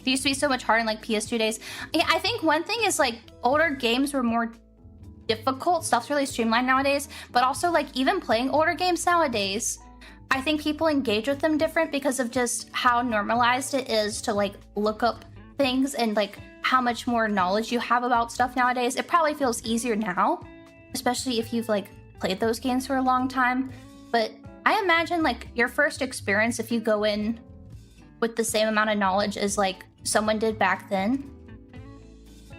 It used to be so much harder in like PS2 days. Yeah, I think one thing is like older games were more difficult. Stuff's really streamlined nowadays, but also like even playing older games nowadays, I think people engage with them different because of just how normalized it is to like look up things and like how much more knowledge you have about stuff nowadays. It probably feels easier now, especially if you've like played those games for a long time. But I imagine like your first experience, if you go in with the same amount of knowledge as like someone did back then,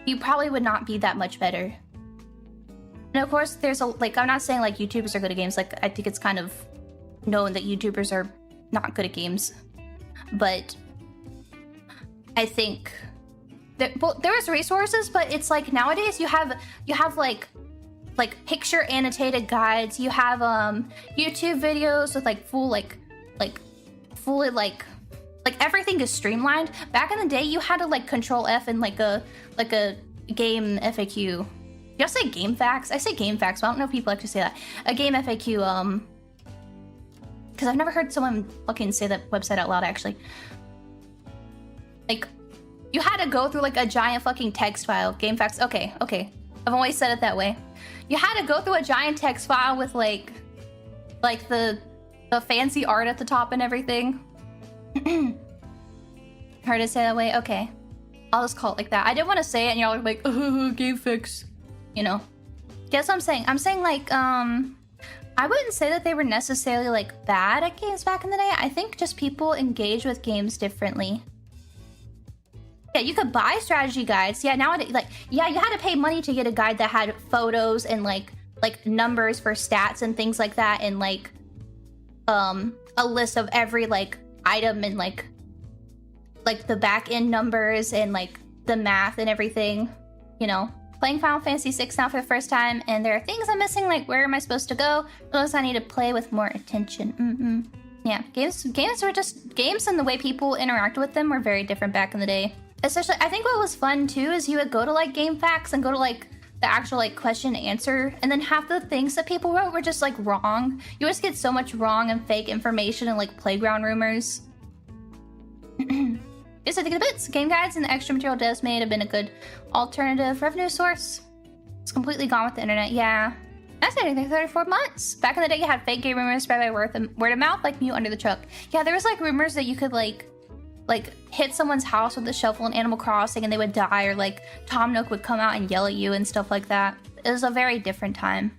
you probably would not be that much better. And of course there's a like, I'm not saying like YouTubers are good at games. Like I think it's kind of known that YouTubers are not good at games, but I think that, well, there is resources, but it's like nowadays you have like picture annotated guides. You have YouTube videos with like fully everything is streamlined. Back in the day, you had to like Control F and like a game FAQ. Y'all say gamefaqs? I say gamefaqs, but I don't know if people actually say that. A game FAQ, because I've never heard someone fucking say that website out loud, actually. Like, you had to go through like a giant fucking text file. Gamefaqs, okay. I've always said it that way. You had to go through a giant text file with like the fancy art at the top and everything. Hard to say that way? Okay. I'll just call it like that. I didn't want to say it and y'all are like, gamefaqs. You know? Guess what I'm saying? I'm saying like, I wouldn't say that they were necessarily like bad at games back in the day. I think just people engage with games differently. Yeah, you could buy strategy guides. Yeah, nowadays, like, yeah, you had to pay money to get a guide that had photos and like numbers for stats and things like that, and like a list of every like item and like the back end numbers and like the math and everything, you know. Playing Final Fantasy VI now for the first time, and there are things I'm missing, like where am I supposed to go? Those I need to play with more attention. Yeah, games were just games, and the way people interact with them were very different back in the day. Especially, I think what was fun too is you would go to like gamefaqs and go to like the actual like question and answer, and then half the things that people wrote were just like wrong. You just get so much wrong and fake information and like playground rumors. Yes, I think the bits, game guides, and the extra material devs made have been a good alternative revenue source. It's completely gone with the internet. Yeah, that's anything. 34 months. Back in the day, you had fake game rumors spread by word of mouth, like Mute Under the Truck. Yeah, there was like rumors that you could like hit someone's house with a shovel in Animal Crossing and they would die, or like Tom Nook would come out and yell at you and stuff like that. It was a very different time.